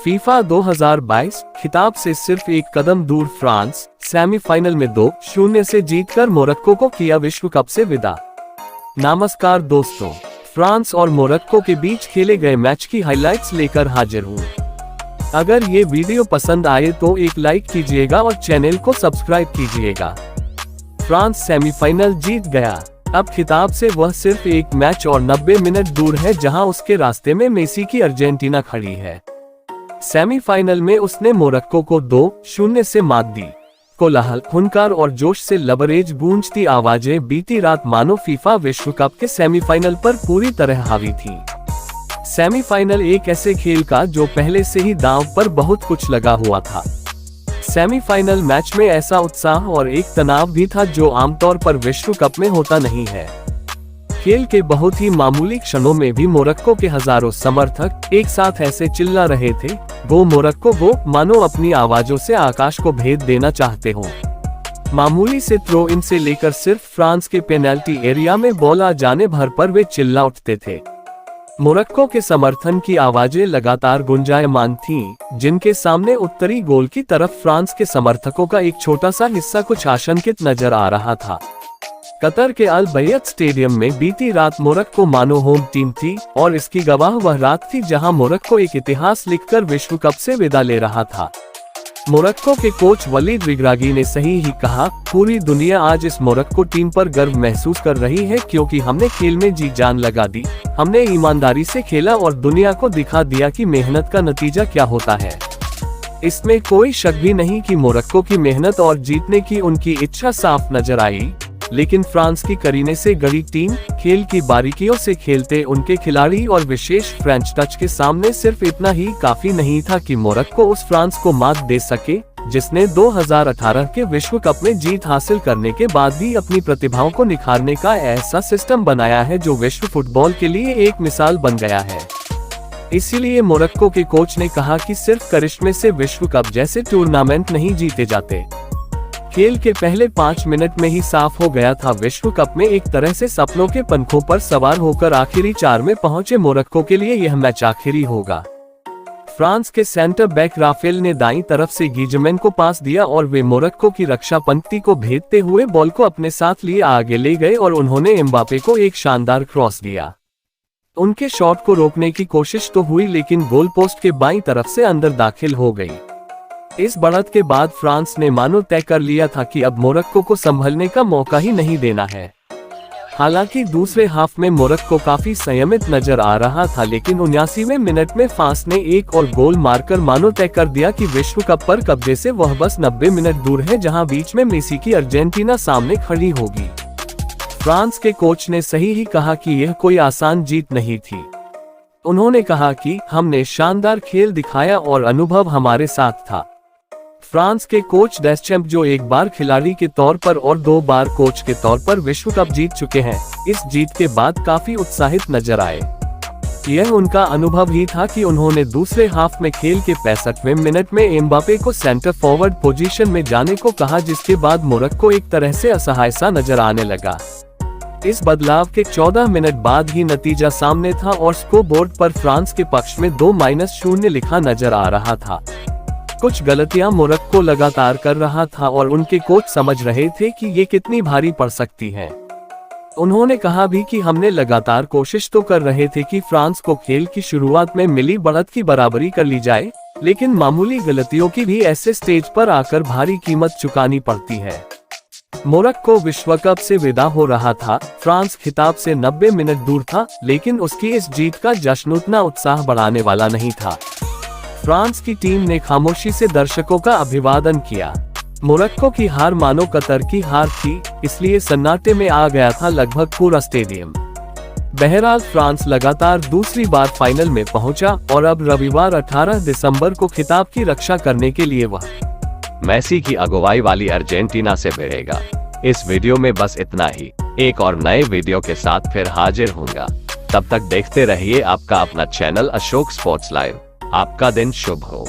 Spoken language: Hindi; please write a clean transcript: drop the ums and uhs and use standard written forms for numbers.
फीफा 2022 खिताब से सिर्फ एक कदम दूर फ्रांस सेमीफाइनल में 2-0 से जीतकर मोरक्को को किया विश्व कप से विदा। नमस्कार दोस्तों, फ्रांस और मोरक्को के बीच खेले गए मैच की हाइलाइट्स लेकर हाजिर हूँ। अगर ये वीडियो पसंद आए तो एक लाइक कीजिएगा और चैनल को सब्सक्राइब कीजिएगा। फ्रांस सेमीफाइनल जीत गया। अब खिताब से वह सिर्फ एक मैच और 90 मिनट दूर है, जहां उसके रास्ते में मेसी की अर्जेंटीना खड़ी है। सेमीफाइनल में उसने मोरक्को को 2-0 से मात दी। कोलाहल, हुनकार और जोश से लबरेज गूंजती आवाजें बीती रात मानो फीफा विश्व कप के सेमीफाइनल पर पूरी तरह हावी थी। सेमीफाइनल एक ऐसे खेल का जो पहले से ही दांव पर बहुत कुछ लगा हुआ था। सेमीफाइनल मैच में ऐसा उत्साह और एक तनाव भी था जो आमतौर पर विश्व कप में होता नहीं है। खेल के बहुत ही मामूली क्षणों में भी मोरक्को के हजारों समर्थक एक साथ ऐसे चिल्ला रहे थे, गो मोरक्को गो, मानो अपनी आवाजों से आकाश को भेद देना चाहते हो। मामूली से थ्रो इन से लेकर सिर्फ फ्रांस के पेनल्टी एरिया में बॉल आ जाने भर पर वे चिल्ला उठते थे। मोरक्को के समर्थन की आवाजें लगातार गुंजायमान थीं, जिनके सामने उत्तरी गोल की तरफ फ्रांस के समर्थकों का एक छोटा सा हिस्सा कुछ आशंकित नजर आ रहा था। कतर के अल बैत स्टेडियम में बीती रात मोरक्को मानो होम टीम थी, और इसकी गवाह वह रात थी जहां मोरक्को एक इतिहास लिखकर विश्व कप से विदा ले रहा था। मोरक्को के कोच वलीद रिग्रागी ने सही ही कहा, पूरी दुनिया आज इस मोरक्को टीम पर गर्व महसूस कर रही है, क्योंकि हमने खेल में जी जान लगा दी, हमने ईमानदारी से खेला और दुनिया को दिखा दिया कि मेहनत का नतीजा क्या होता है। इसमें कोई शक भी नहीं कि मोरक्को की मेहनत और जीतने की उनकी इच्छा साफ नजर आई, लेकिन फ्रांस की करीने से गढ़ी टीम, खेल की बारीकियों से खेलते उनके खिलाड़ी और विशेष फ्रेंच टच के सामने सिर्फ इतना ही काफी नहीं था कि मोरक्को उस फ्रांस को मात दे सके, जिसने 2018 के विश्व कप में जीत हासिल करने के बाद भी अपनी प्रतिभाओं को निखारने का ऐसा सिस्टम बनाया है जो विश्व फुटबॉल के लिए एक मिसाल बन गया है। इसीलिए मोरक्को के कोच ने कहा कि सिर्फ करिश्मे से विश्व कप जैसे टूर्नामेंट नहीं जीते जाते। खेल के पहले 5 मिनट में ही साफ हो गया था, विश्व कप में एक तरह से सपनों के पंखों पर सवार होकर आखिरी 4 में पहुंचे मोरक्को के लिए यह मैच आखिरी होगा। फ्रांस के सेंटर बैक राफेल ने दाईं तरफ से गीजमैन को पास दिया और वे मोरक्को की रक्षा पंक्ति को भेदते हुए बॉल को अपने साथ लिए आगे ले गए और उन्होंने एम्बापे को एक शानदार क्रॉस दिया। उनके शॉट को रोकने की कोशिश तो हुई, लेकिन गोल पोस्ट के बाईं तरफ से अंदर दाखिल हो गई। इस बढ़त के बाद फ्रांस ने मानो तय कर लिया था कि अब मोरक्को को संभलने का मौका ही नहीं देना है। हालांकि दूसरे हाफ में मोरक्को काफी संयमित नजर आ रहा था, लेकिन 79वें मिनट में फ्रांस ने एक और गोल मारकर मानो तय कर दिया कि विश्व कप पर कब्जे से वह बस 90 मिनट दूर है, जहां बीच में मेसी की अर्जेंटीना सामने खड़ी होगी। फ्रांस के कोच ने सही ही कहा कि यह कोई आसान जीत नहीं थी। उन्होंने कहा कि हमने शानदार खेल दिखाया और अनुभव हमारे साथ था। फ्रांस के कोच डेस्चैम्प, जो एक बार खिलाड़ी के तौर पर और 2 बार कोच के तौर पर विश्व कप जीत चुके हैं, इस जीत के बाद काफी उत्साहित नजर आए। यह उनका अनुभव ही था कि उन्होंने दूसरे हाफ में खेल के 65वें मिनट में एम्बापे को सेंटर फॉरवर्ड पोजीशन में जाने को कहा, जिसके बाद मोरक्को एक तरह से असहाय सा नजर आने लगा। इस बदलाव के 14 मिनट बाद ही नतीजा सामने था और स्कोरबोर्ड पर फ्रांस के पक्ष में 2-0 लिखा नजर आ रहा था। कुछ गलतियां मोरक्को लगातार कर रहा था और उनके कोच समझ रहे थे कि ये कितनी भारी पड़ सकती है। उन्होंने कहा भी कि हमने लगातार कोशिश तो कर रहे थे कि फ्रांस को खेल की शुरुआत में मिली बढ़त की बराबरी कर ली जाए, लेकिन मामूली गलतियों की भी ऐसे स्टेज पर आकर भारी कीमत चुकानी पड़ती है। मोरक्को विश्व कप से विदा हो रहा था, फ्रांस खिताब से 90 मिनट दूर था, लेकिन उसकी इस जीत का जश्न उतना उत्साह बढ़ाने वाला नहीं था। फ्रांस की टीम ने खामोशी से दर्शकों का अभिवादन किया। मोरक्को की हार मानो कतर की हार थी, इसलिए सन्नाटे में आ गया था लगभग पूरा स्टेडियम। बहरहाल फ्रांस लगातार दूसरी बार फाइनल में पहुंचा और अब रविवार 18 दिसंबर को खिताब की रक्षा करने के लिए वह मेसी की अगुवाई वाली अर्जेंटीना से भिड़ेगा। इस वीडियो में बस इतना ही। एक और नए वीडियो के साथ फिर हाजिर होऊंगा। तब तक देखते रहिए आपका अपना चैनल अशोक स्पोर्ट्स लाइव। आपका दिन शुभ हो।